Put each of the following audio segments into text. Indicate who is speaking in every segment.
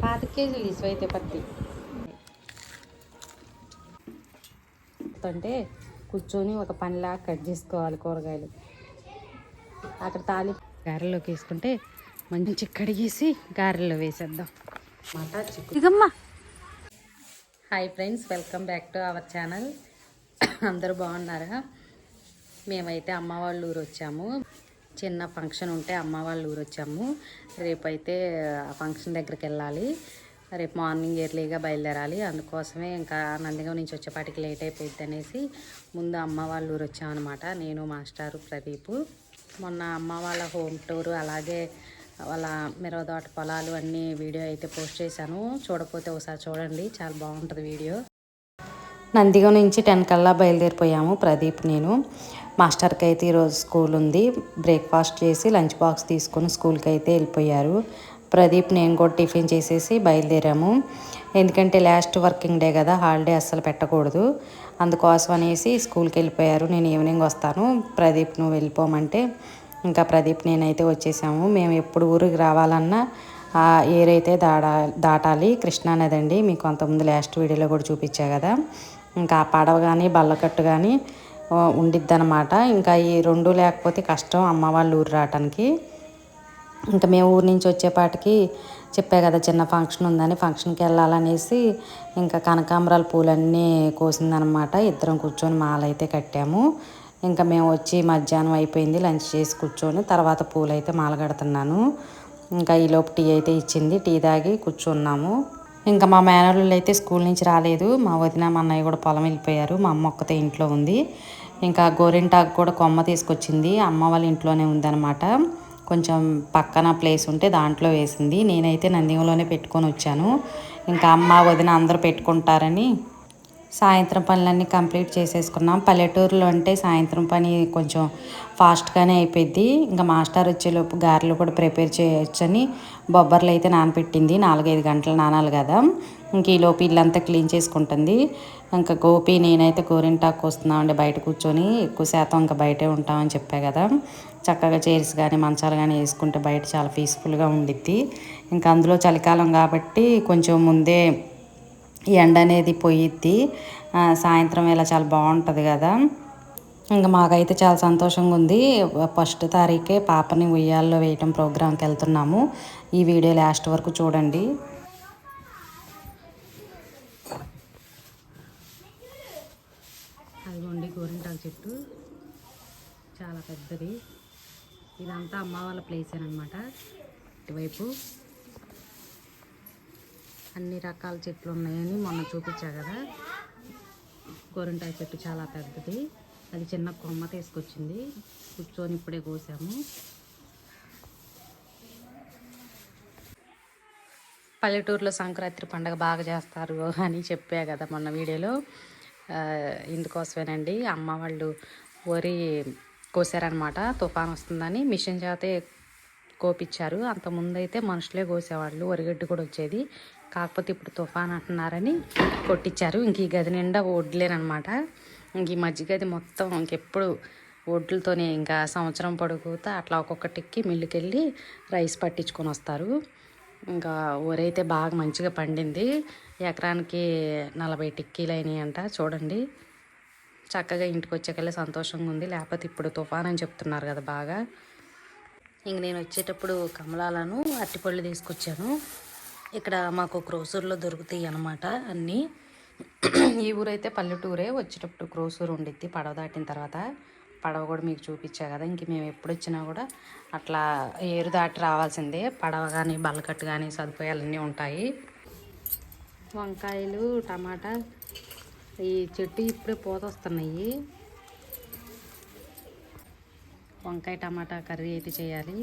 Speaker 1: 5 కేజీలు ఇసువైతే పత్తి అంటే కూర్చొని ఒక పనిలా కట్ చేసుకోవాలి కూరగాయలు. అక్కడ గారెల్లోకి వేసుకుంటే మంచి కడిగేసి గారెల్లో వేసేద్దాం. ఇగమ్మా. Hi friends, welcome back to our channel. అందరూ బాగున్నారా? మేమైతే అమ్మ వాళ్ళ ఊరు వచ్చాము. చిన్న ఫంక్షన్ ఉంటే అమ్మ వాళ్ళ ఊరు వచ్చాము. రేపైతే ఆ ఫంక్షన్ దగ్గరికి వెళ్ళాలి. రేపు మార్నింగ్ ఎర్లీగా బయలుదేరాలి. అందుకోసమే ఇంకా నందిగాం నుంచి వచ్చేపాటికి లేట్ అయిపోయింది అనేసి ముందు అమ్మ వాళ్ళ ఊరు వచ్చామన్నమాట. నేను మాస్టారు ప్రదీపు. మొన్న అమ్మ వాళ్ళ హోమ్ టూరు అలాగే వాళ్ళ మిరవతోట పొలాలు అన్నీ వీడియో అయితే పోస్ట్ చేశాను. చూడకపోతే ఒకసారి చూడండి, చాలా బాగుంటుంది వీడియో. నందిగాం నుంచి 10 కల్లా బయలుదేరిపోయాము ప్రదీప్ నేను. మాస్టర్కి అయితే ఈరోజు స్కూల్ ఉంది. బ్రేక్ఫాస్ట్ చేసి లంచ్ బాక్స్ తీసుకొని స్కూల్కి అయితే వెళ్ళిపోయారు. ప్రదీప్ నేను కూడా టిఫిన్ చేసేసి బయలుదేరాము. ఎందుకంటే లాస్ట్ వర్కింగ్ డే కదా, హాలిడే అస్సలు పెట్టకూడదు. అందుకోసం అనేసి స్కూల్కి వెళ్ళిపోయారు. నేను ఈవినింగ్ వస్తాను, ప్రదీప్ నువ్వు వెళ్ళిపోమంటే ఇంకా ప్రదీప్ నేనైతే వచ్చేసాము. మేము ఎప్పుడు ఊరికి రావాలన్నా ఏరైతే దాటాలి. కృష్ణానది అండి, మీకు అంతకుముందు లాస్ట్ వీడియోలో కూడా చూపించా కదా. ఇంకా పడవ కానీ బల్లకట్టు కానీ ఉండిద్దనమాట. ఇంకా ఈ రెండు లేకపోతే కష్టం అమ్మ వాళ్ళ ఊరు రావటానికి. ఇంకా మేము ఊరి నుంచి వచ్చేపాటికి చెప్పా కదా చిన్న ఫంక్షన్ ఉందని, ఫంక్షన్కి వెళ్ళాలనేసి ఇంకా కనకాంబరాల పూలన్నీ కోసిందనమాట. ఇద్దరం కూర్చొని మాలైతే కట్టాము. ఇంకా మేము వచ్చి మధ్యాహ్నం అయిపోయింది, లంచ్ చేసి కూర్చొని తర్వాత పూలు అయితే మాల కడుతున్నాను. ఇంకా ఈలోపు టీ అయితే ఇచ్చింది, టీ తాగి కూర్చున్నాము. ఇంకా మా మేనల్లుళ్ళు అయితే స్కూల్ నుంచి రాలేదు. మా వదిన మా అన్నయ్య కూడా పొలం వెళ్ళిపోయారు. మా అమ్మ ఒక్కతే ఇంట్లో ఉంది. ఇంకా గోరింటాకు కూడా కొమ్మ తీసుకొచ్చింది, అమ్మ వాళ్ళ ఇంట్లోనే ఉందన్నమాట. కొంచెం పక్కన ప్లేస్ ఉంటే దాంట్లో వేసింది. నేనైతే నందిగంలోనే పెట్టుకొని వచ్చాను. ఇంకా అమ్మ వదిన అందరూ పెట్టుకుంటారని సాయంత్రం పనులన్నీ కంప్లీట్ చేసేసుకున్నాం. పల్లెటూరులో అంటే సాయంత్రం పని కొంచెం ఫాస్ట్గానే అయిపోయింది. ఇంకా మాస్టర్ వచ్చేలోపు గారెలు కూడా ప్రిపేర్ చేయొచ్చని బొబ్బర్లు అయితే నానపెట్టింది. 4-5 గంటలు నానాలి కదా. ఇంక ఈలోపు ఇల్లంతా క్లీన్ చేసుకుంటుంది. ఇంకా గోపి నేనైతే గోరింటాకు వస్తున్నామండి బయట కూర్చొని. ఎక్కువ శాతం ఇంకా బయటే ఉంటామని చెప్పా కదా. చక్కగా చైర్స్ కానీ మంచాలు కానీ వేసుకుంటే బయట చాలా పీస్ఫుల్గా ఉండిద్ది. ఇంకా అందులో చలికాలం కాబట్టి కొంచెం ముందే ఎండ అనేది పోయిద్ది. సాయంత్రం వేళ చాలా బాగుంటుంది కదా. ఇంకా మాకైతే చాలా సంతోషంగా ఉంది. 1వ తారీఖే పాపని ఉయ్యాల్లో వేయటం ప్రోగ్రాంకి వెళ్తున్నాము. ఈ వీడియో లాస్ట్ వరకు చూడండి. అదిగోండి గోరింటాకు చెట్టు, చాలా పెద్దది. ఇదంతా అమ్మ వాళ్ళ ప్లేసేనమాట. ఇటువైపు అన్ని రకాల చెట్లు ఉన్నాయని మొన్న చూపించా కదా. గోరింటాకు చెట్టు చాలా పెద్దది, అది చిన్న కొమ్మ తీసుకొచ్చింది. కూర్చొని ఇప్పుడే కోసాము. పల్లెటూరులో సంక్రాంతి పండుగ బాగా చేస్తారు అని చెప్పా కదా మొన్న వీడియోలో. ఇందుకోసమేనండి అమ్మ వాళ్ళు వరి కోసారనమాట. తుఫాన్ వస్తుందని మిషన్ చేతే కోపించారు. అంతకుముందు అయితే మనుషులే కోసేవాళ్ళు, వరిగడ్డి కూడా వచ్చేది. కాకపోతే ఇప్పుడు తుఫాన్ అంటున్నారని కొట్టించారు. ఇంక ఈ గది నిండా వడ్లేనమాట. ఇంక ఈ మధ్య గది మొత్తం ఇంకెప్పుడు వడ్లతోనే, ఇంకా సంవత్సరం పొడుగుతా అట్లా ఒక్కొక్కటికి మిల్లుకి వెళ్ళి రైస్ పట్టించుకొని వస్తారు. ఇంకా వరైతే బాగా మంచిగా పండింది. ఎకరానికి 40 టిక్కీలు అయినాయి అంట. చూడండి, చక్కగా ఇంటికి వచ్చేకల్లా సంతోషంగా ఉంది. లేకపోతే ఇప్పుడు తుఫాన్ అని చెప్తున్నారు కదా బాగా. ఇంక నేను వచ్చేటప్పుడు కమలాలను అరటిపళ్ళు తీసుకొచ్చాను. ఇక్కడ మాకు క్రోసూరులో దొరుకుతాయి అన్నమాట అన్నీ. ఈ ఊరైతే పల్లెటూరే, వచ్చేటప్పుడు క్రోసూరు ఉండిద్ది పడవ దాటిన తర్వాత. పడవ కూడా మీకు చూపించా కదా. ఇంక మేము ఎప్పుడు వచ్చినా కూడా అట్లా ఏరు దాటి రావాల్సిందే. పడవ కానీ బల్లకట్టు కానీ సదుపాయాలన్నీ ఉంటాయి. వంకాయలు, టమాటా, ఈ చెట్టు ఇప్పుడే పూత వస్తున్నాయి. వంకాయ టమాటా కర్రీ అయితే చేయాలి.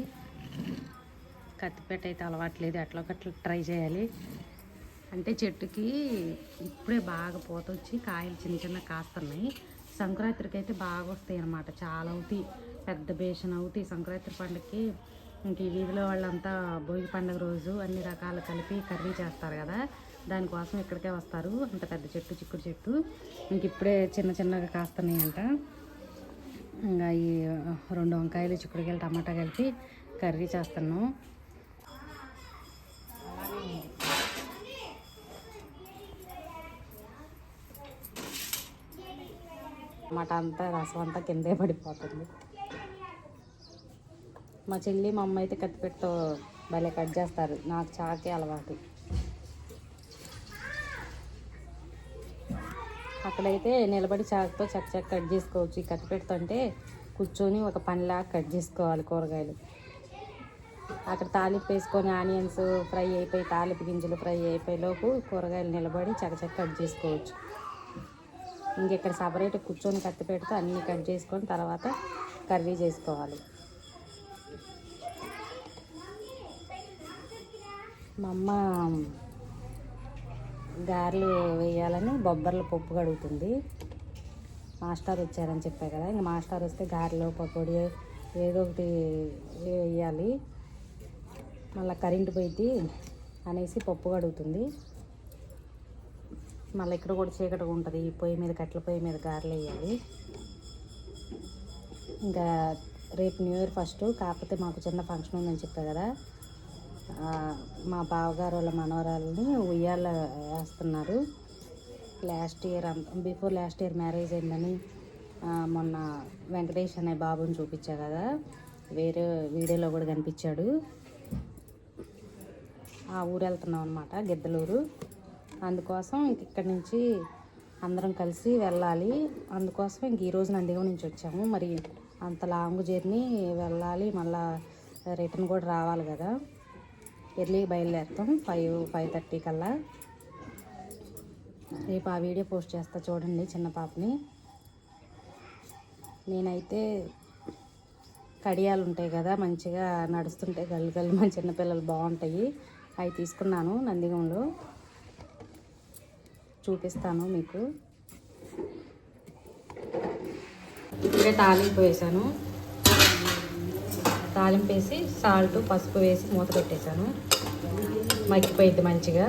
Speaker 1: కత్తిపేట అయితే అలవాట్లేదు, అట్లా ఒకట్లా ట్రై చేయాలి. అంటే చెట్టుకి ఇప్పుడే బాగా పూత వచ్చి కాయలు చిన్న చిన్న కాస్తున్నాయి. సంక్రాంతికి అయితే బాగా వస్తాయి అన్నమాట. చాలా అవుతాయి, పెద్ద బేషన్ అవుతాయి సంక్రాంతి పండుగకి. ఇంక ఈ వీధిలో వాళ్ళంతా భోగి పండుగ రోజు అన్ని రకాలు కలిపి కర్రీ చేస్తారు కదా, దానికోసం ఇక్కడికే వస్తారు. అంత పెద్ద చెట్టు, చిక్కుడు చెట్టు. ఇంక ఇప్పుడే చిన్న చిన్నగా కాస్తున్నాయి అంట. ఇంకా ఈ 2 వంకాయలు, చిక్కుడుకాయలు, టమాటా కలిపి కర్రీ చేస్తాను. టమాటా అంతా రసం అంతా కిందే పడిపోతుంది. మా చెల్లి మా అమ్మ అయితే కత్తిపెట్టతో భలే కట్ చేస్తారు. నాకు చాకే అలవాటు. అక్కడైతే నిలబడి చాకుతో చక్క కట్ చేసుకోవచ్చు. ఈ కత్తిపెట్టతో అంటే కూర్చొని ఒక పనిలాగా కట్ చేసుకోవాలి కూరగాయలు. అక్కడ తాలింపు వేసుకొని ఆనియన్స్ ఫ్రై అయిపోయి తాలింపు గింజలు ఫ్రై అయిపోయేలోపు కూరగాయలు నిలబడి చక్క కట్ చేసుకోవచ్చు. ఇంకెక్కడ సపరేట్ కూర్చొని కత్తి పెడితే అన్నీ కట్ చేసుకొని తర్వాత కర్రీ చేసుకోవాలి. మా అమ్మ గారెలు వేయాలని బొబ్బర్ల పప్పు కడుగుతుంది. మాస్టర్ వచ్చారని చెప్పా కదా, ఇంకా మాస్టర్ వస్తే గారెలు పకోడీ ఏదో ఒకటి వేయాలి. మళ్ళీ కరెంటు పోయింది అనేసి పప్పు కడుగుతుంది. మళ్ళీ ఇక్కడ కూడా చీకటిగా ఉంటుంది. ఈ పొయ్యి మీద కట్టెల పొయ్యి మీద గారెలు వేయాలి. ఇంకా రేపు న్యూ ఇయర్ ఫస్ట్, కాకపోతే మాకు చిన్న ఫంక్షన్ ఉందని చెప్పా కదా, మా బావగారు వాళ్ళ మనవరాలని ఉయ్యాల వేస్తున్నారు. బిఫోర్ లాస్ట్ ఇయర్ మ్యారేజ్ అయిందని మొన్న వెంకటేష్ అనే బాబుని చూపించా కదా, వేరే వీడియోలో కూడా కనిపించాడు. ఆ ఊరు వెళ్తున్నాం అనమాట, గిద్దలూరు. అందుకోసం ఇక్కడి నుంచి అందరం కలిసి వెళ్ళాలి. అందుకోసం ఇంక ఈరోజు నందిగం నుంచి వచ్చాము. మరి అంత లాంగ్ జర్నీ వెళ్ళాలి, మళ్ళీ రిటర్న్ కూడా రావాలి కదా. ఎర్లీ బయలుదేరుతాం 5:30 కల్లా. రేపు ఆ వీడియో పోస్ట్ చేస్తా చూడండి, చిన్న పాపని. నేనైతే కడియాలు ఉంటాయి కదా, మంచిగా నడుస్తుంటాయి గల్లు గల్లు, మన చిన్నపిల్లలు బాగుంటాయి, అవి తీసుకున్నాను నందిగంలో. చూపిస్తాను మీకు. ఇప్పుడే తాలింపు వేసాను. తాలింపు వేసి సాల్ట్ పసుపు వేసి మూత పెట్టేశాను. మగ్గిపోయింది మంచిగా.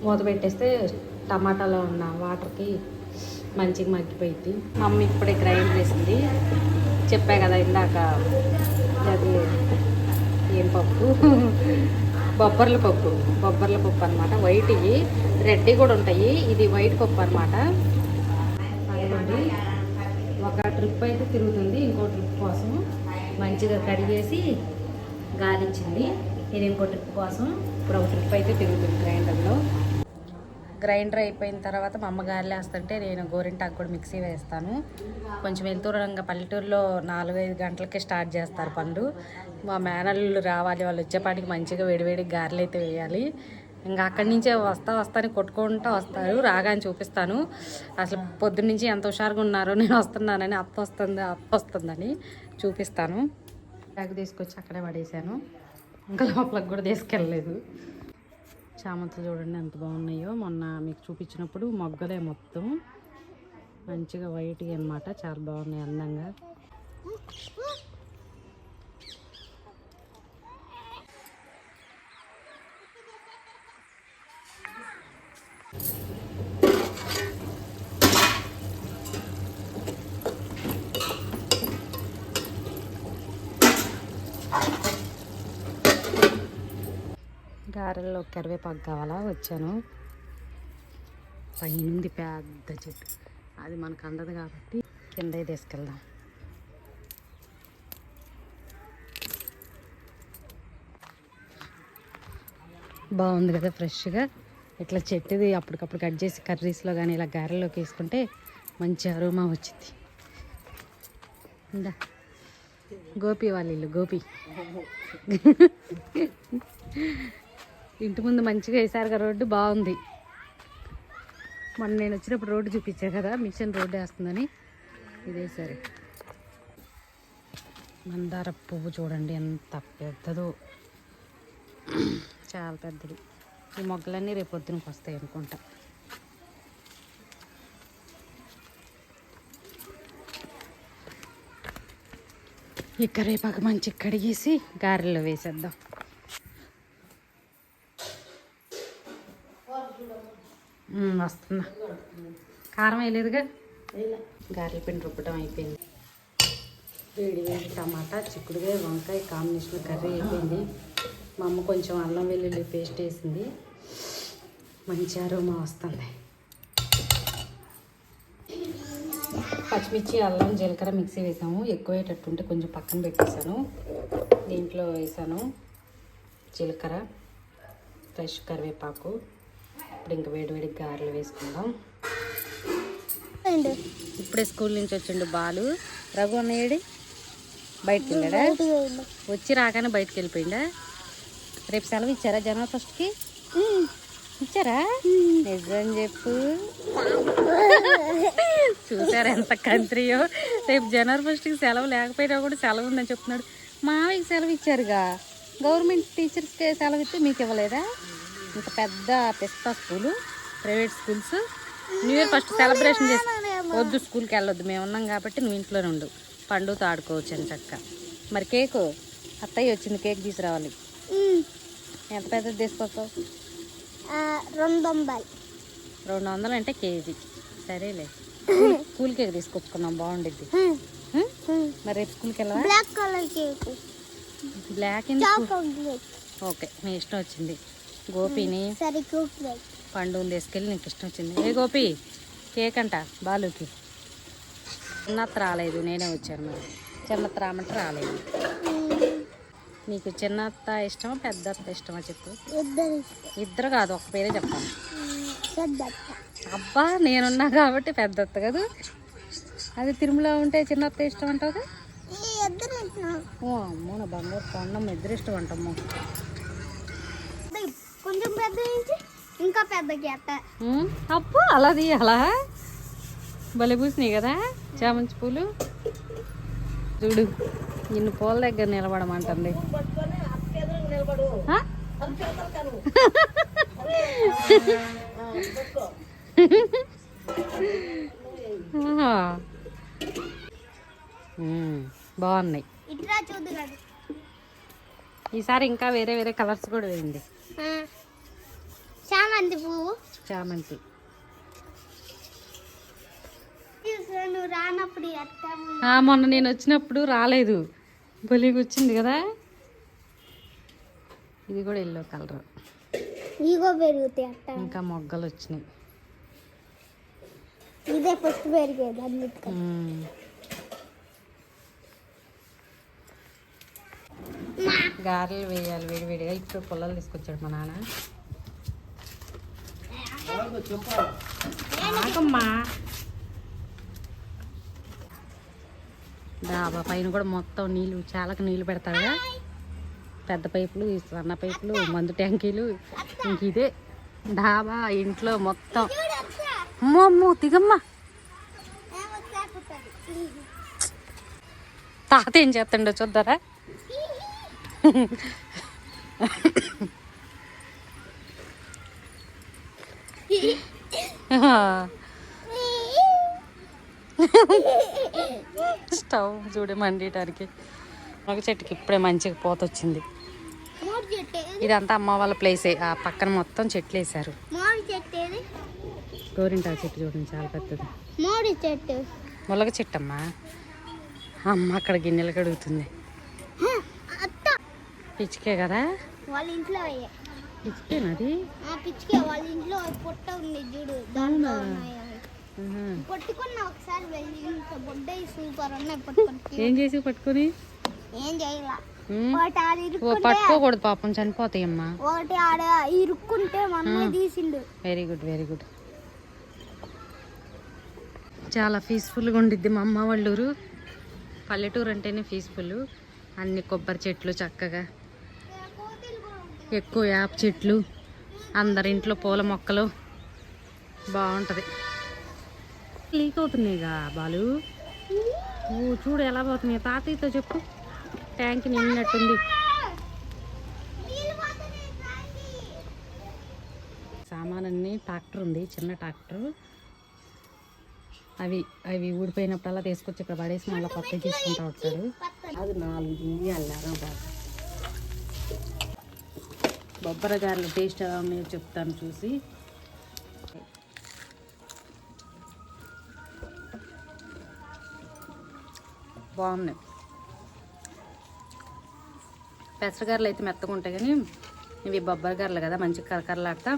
Speaker 1: మూత పెట్టేస్తే టమాటాలో ఉన్న వాటర్కి మంచిగా మగ్గిపోయింది. మమ్మీ ఇప్పుడే గ్రైండ్ వేసింది. చెప్పా కదా ఇందాక, అది ఏం పప్పు, బొబ్బర్ల పప్పు అనమాట. వైట్ ఇవి, రెడ్ కూడా ఉంటాయి. ఇది వైట్ పప్పు అనమాట. అదిగోండి, ఒక ట్రిప్ అయితే తిరుగుతుంది, ఇంకో ట్రిప్ కోసం మంచిగా కడిగేసి గాలించింది. ఇది ఇంకో ట్రిప్ కోసం ఇప్పుడు ఒక ట్రిప్ అయితే తిరుగుతుంది గ్రైండర్లో. గ్రైండర్ అయిపోయిన తర్వాత మా అమ్మ గారెలు వేస్తుంటే నేను గోరింటాకు కూడా మిక్సీ వేస్తాను. కొంచెం వెళ్తూరంగా పల్లెటూరులో 4-5 గంటలకే స్టార్ట్ చేస్తారు పనులు. మా మేనల్లు రావాలి, వాళ్ళు వచ్చేపాటికి మంచిగా వేడివేడి గారెలు అయితే వేయాలి. ఇంకా అక్కడి నుంచే వస్తాని కొట్టుకుంటూ వస్తారు. రాగానే చూపిస్తాను అసలు పొద్దున్నుంచి ఎంత హుషారుగా ఉన్నారో, నేను వస్తున్నానని, అత్త వస్తుందని చూపిస్తాను. బ్యాగ్ తీసుకొచ్చి అక్కడే పడేసాను, ఇంకా లోపలికి కూడా తీసుకెళ్ళలేదు. చామంతులు చూడండి ఎంత బాగున్నాయో. మొన్న మీకు చూపించినప్పుడు మొగ్గలే మొత్తం మంచిగా వైట్ అన్నమాట, చాలా బాగున్నాయి అందంగా. గారెల్లో కరివేపాకు కావాలా వచ్చాను. పైనుంది పెద్ద చెట్టు, అది మనకు అందదు కాబట్టి కింద తీసుకెళ్దాం. బాగుంది కదా ఫ్రెష్గా. ఇట్లా చెట్టుది అప్పటికప్పుడు కట్ చేసి కర్రీస్లో కానీ ఇలా గారెల్లోకి వేసుకుంటే మంచి అరోమా వచ్చింది. ఇందా గోపి వాళ్ళ ఇల్లు, గోపి ఇంటి ముందు మంచిగా వేసారుగా, రోడ్డు బాగుంది. మొన్న నేను వచ్చినప్పుడు రోడ్డు చూపించా కదా, మిషన్ రోడ్డు వేస్తుందని ఇదే సరే. మందార పువ్వు చూడండి ఎంత పెద్దదో, చాలా పెద్దది. ఈ మొగ్గలన్నీ రేపు పొద్దునకి వస్తాయి అనుకుంటా. ఈ కరివేపాకు మంచిగా కడిగేసి గారెల్లో వేసేద్దాం. వస్తున్నా, కారం వేయలేదుగా. గారెల పిండి రుబ్బటం అయిపోయింది. వేడి వేడి టమాటా, చిక్కుడుకాయ, వంకాయ కాంబినేషన్ కర్రీ అయిపోయింది. మా అమ్మ కొంచెం అల్లం వెల్లుల్లి పేస్ట్ వేసింది, మంచి అరోమా వస్తుంది. పచ్చిమిర్చి అల్లం జీలకర్ర మిక్సీ వేసాము. ఎక్కువయ్యేటట్టుంటే కొంచెం పక్కన పెట్టేసాను. దీంట్లో వేసాను జీలకర్ర, ఫ్రెష్ కరివేపాకు. ఇప్పుడు ఇంకా వేడి గారెలు వేసుకుందాం. ఇప్పుడే స్కూల్ నుంచి వచ్చిండు బాలు. రఘు అన్నయ్యడి బయటకు వెళ్ళాడా? వచ్చి రాగానే బయటకు వెళ్ళిపోయిందా? రేపు సెలవు ఇచ్చారా జనవరి 1కి? ఇచ్చారా? నిజం చెప్పు. చూసారా ఎంత కంత్రియో. రేపు జనవరి 1కి సెలవు లేకపోయినా కూడా సెలవు ఉందని చెప్తున్నాడు. మావయ్యకి సెలవు ఇచ్చారుగా. గవర్నమెంట్ టీచర్స్కి సెలవు ఇస్తే మీకు ఇవ్వలేదా? ఇంత పెద్ద పిస్తా school, private schools. New year first celebration చేసి వద్దు, స్కూల్కి వెళ్ళొద్దు, మేము ఉన్నాం కాబట్టి నువ్వు ఇంట్లోనే ఉండు, పండుగతో ఆడుకోవచ్చు అని చక్క. మరి కేకు అత్తయ్య వచ్చింది, కేక్ తీసుకురావాలి. ఎంత పెద్దది తీసుకొస్తావు? 200 అంటే కేజీ. సరేలే, స్కూల్ కేక్ తీసుకొచ్చుకున్నాం, బాగుండిద్ది. మరి రేపు స్కూల్కి వెళ్ళవా? బ్లాక్ ఓకే, నీ ఇష్టం వచ్చింది. గోపిని పండుగను తీసుకెళ్ళి నీకు ఇష్టం వచ్చింది. ఏ గోపి కేక్ అంట బాలుకి. చిన్నత్త రాలేదు, నేనే వచ్చాను. మరి చిన్నత్త రామంటే రాలేదు. నీకు చిన్నత్త ఇష్టమా పెద్ద అత్త ఇష్టమా చెప్పు? ఇద్దరు కాదు, ఒక పేరే చెప్పాను. అబ్బా, నేనున్నా కాబట్టి పెద్ద అత్త కదా. అది తిరుమల ఉంటే చిన్నత్త ఇష్టం అంటావు. ఓ అమ్మో, నా బంగారు కొండమ్మ, ఇద్దరు ఇష్టం అంటమ్మో.
Speaker 2: కొంచెం పెద్ద ఇంకా పెద్ద
Speaker 1: అప్పు అలా తీయాలా? భలే పూసినాయి కదా చామంతి పూలు. చూడు, నిన్ను పూల దగ్గర నిలబడమంటుంది. బాగున్నాయి. ఈసారి ఇంకా వేరే కలర్స్ కూడా వేయండి.
Speaker 2: చామంతి పువ్వు,
Speaker 1: చామంతి. మొన్న నేను వచ్చినప్పుడు రాలేదు, బలికి వచ్చింది కదా. ఇది కూడా ఎల్లో కలర్.
Speaker 2: ఇగో పెరుగుతాయి అట్ట.
Speaker 1: ఇంకా మొగ్గలు వచ్చినాయి.
Speaker 2: ఇదే ఫస్ట్ పెరిగేది అన్నిటికీ.
Speaker 1: గారెలు వేయాలి వేడివేడిగా. ఇప్పుడు పొలాలు తీసుకొచ్చాడు మా నాన్న. ఆగమ్మా. డాబా పైన కూడా మొత్తం నీళ్ళు, చాలాకు నీళ్ళు పెడతాడుగా. పెద్ద పైపులు, సన్న పైపులు, మందు ట్యాంకీలు. ఇంక ఇదే డాబా ఇంట్లో మొత్తం. అమ్మో దిగమ్మా. తాత ఏం చేస్తుండో చూద్దారా. స్టవ్ చూడే మండటానికి. ఒక చెట్టుకి ఇప్పుడే మంచిగా పోత వచ్చింది. ఇదంతా అమ్మ వాళ్ళ ప్లేసే. ఆ పక్కన మొత్తం చెట్లు వేసారు. గోరింటాకు చెట్టు చూడండి, చాలా పెద్దది. ములగ చెట్టు అమ్మా. అమ్మ అక్కడ గిన్నెలు కడుగుతుంది. పిచ్చికే కదా
Speaker 2: వాళ్ళ ఇంట్లో.
Speaker 1: పిచ్చికేనది.
Speaker 2: పిచ్చికే వాళ్ళ ఇంట్లో పొట్ట ఉంది చూడు, దాంట్లో పట్టుకున్నా ఒకసారి వెళ్ళి. బొడ్డయి సూపర్ ఉన్నాయి.
Speaker 1: ఏం చేసి పట్టుకొని?
Speaker 2: ఏం చేయలా.
Speaker 1: పట్టుకోకూడదు పాపం, చనిపోతాయమ్మా.
Speaker 2: ఒకటి ఆడ ఇరుక్కుంటే మన తీసిండు.
Speaker 1: Very good. చాలా పీస్ఫుల్గా ఉండిద్ది మా అమ్మ వాళ్ళ ఊరు. పల్లెటూరు అంటేనే పీస్ఫుల్. అన్ని కొబ్బరి చెట్లు చక్కగా, ఎక్కువ యాప చెట్లు, అందరింట్లో పూల మొక్కలు, బాగుంటుంది. లీక్ అవుతున్నాయిగా బాలు. చూడు ఎలా పోతున్నాయి. తాతయ్యతో చెప్పు, ట్యాంక్ నిండినట్టుంది. సామానన్నీ ట్రాక్టర్ ఉంది, చిన్న ట్రాక్టర్. అవి ఊడిపోయినప్పుడల్లా తీసుకొచ్చి ఇక్కడ పడేసి మళ్ళీ కొత్త తీసుకుంటా ఉంటాడు. అది 4 అల్లారా బాగా. బొబ్బర గారెల టేస్ట్ మీరు చెప్తాను చూసి. బాగున్నాయి. పెసరగారలు అయితే మెత్తగా ఉంటాయి, కానీ ఇవి బొబ్బరి గారెలు కదా, మంచిగా కరకరలాడతా.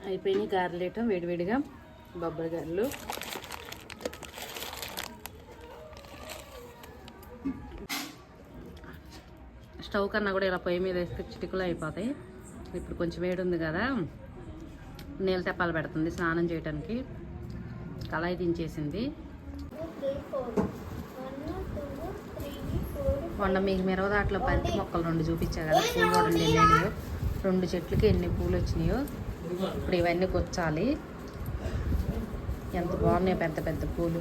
Speaker 1: అయిపోయినాయి గారెలేయటం వేడివేడిగా బొబ్బరి గారెలు. స్టవ్ కన్నా కూడా ఇలా పొయ్యి మీద వేస్తే చిటికలు అయిపోతాయి. ఇప్పుడు కొంచెం వేడి ఉంది కదా, నీళ్ళ తెప్పాలు పెడుతుంది స్నానం చేయడానికి. కళాయి దించేసింది. మొన్న మీకు మిరవదాట్లో బంతి మొక్కలు 2 చూపించా కదా, పూలు కూడా 2 వెళ్ళినాయో, 2 చెట్లకి ఎన్ని పూలు వచ్చినాయో. ఇప్పుడు ఇవన్నీ గుచ్చాలి. ఎంత బాగున్నాయి పెద్ద పెద్ద పూలు.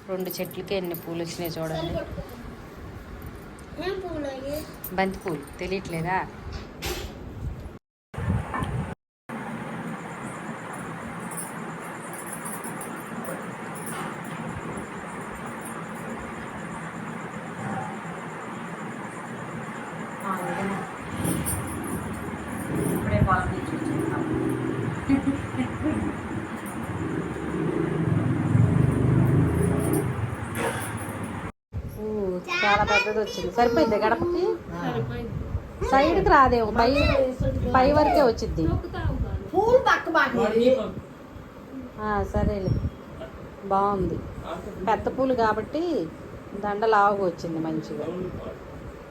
Speaker 1: 2 చెట్లకి ఎన్ని పూలు వచ్చినాయి చూడండి. బంతి పూలు తెలియట్లేదా? ఇప్పుడే పాలు తీసుకొచ్చుకుంటాం. చాలా పెద్దది వచ్చింది. సరిపోయింది గడపకి? సైడ్కి రాదేమో, పై వరకే వచ్చింది. సరేలే, బాగుంది. పెద్ద పూలు కాబట్టి దండ లావుగా వచ్చింది మంచిగా.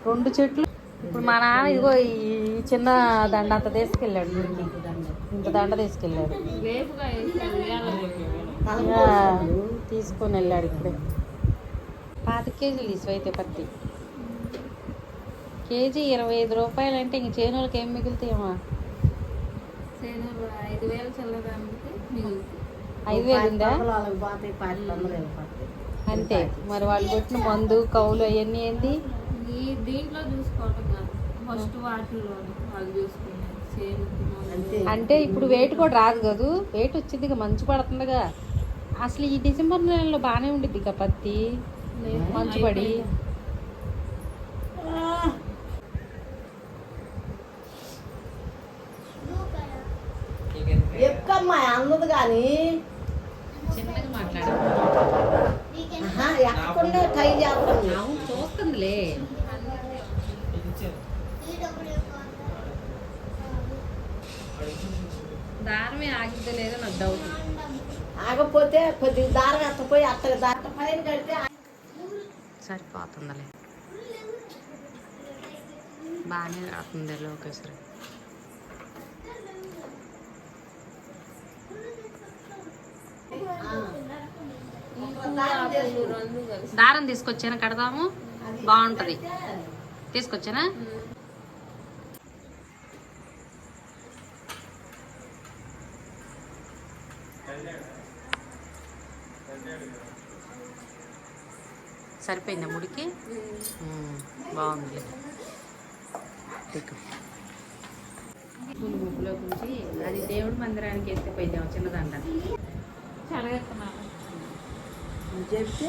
Speaker 1: 2 చెట్లు. ఇప్పుడు మా నాన్న ఇదిగో ఈ చిన్న దండ అంత తీసుకెళ్ళాడు. ఇంత దండ తీసుకెళ్ళాడు, తీసుకొని వెళ్ళాడు. ఇప్పుడే 5 కేజీలు తీసువైతే పత్తి. కేజీ 25 రూపాయలు అంటే ఇంక చేనులకి ఏం మిగులుతాయమ్మా? 5,000 ఉందా? అంతే మరి. వాళ్ళు కొట్టిన మందు కౌలు అవన్నీ ఏంది
Speaker 3: దీంట్లో చూసుకోవటం కాదు, ఫస్ట్ వాటిల్లో వాళ్ళు చూసుకున్నారు.
Speaker 1: అంటే ఇప్పుడు వెయిట్ కూడా రాదు కదా, వెయిట్ వచ్చింది మంచు పడుతుందిగా. అసలు ఈ డిసెంబర్ నెలలో బాగానే ఉండిద్ది ఇక పత్తి, మంచు పడి.
Speaker 4: ఎక్కమ్మా అందదు కానీ
Speaker 1: చిన్నగా మాట్లాడు.
Speaker 4: ఎక్కకుండా ట్రై చేస్తాను.
Speaker 1: చూస్తుందిలే. దారమే ఆగిద్దో లేదో నాకు డౌట్.
Speaker 4: ఆగపోతే కొద్దిగా దారం ఎత్తపోయి అత్తగా దాట పైన కడితే
Speaker 1: సరిపోతుందిలే. బాగానే రాస్తుంది లోకేశ్వరి. దారం తీసుకొచ్చానా కడదాము, బాగుంటది. తీసుకొచ్చానా? సరిపోయిందా ముడికి? బాగుంది. ముగ్గులో గురించి అది దేవుడి మందిరానికి ఎత్తిపోయిందేమో చిన్నదండ.
Speaker 3: చాలా
Speaker 4: చెప్తే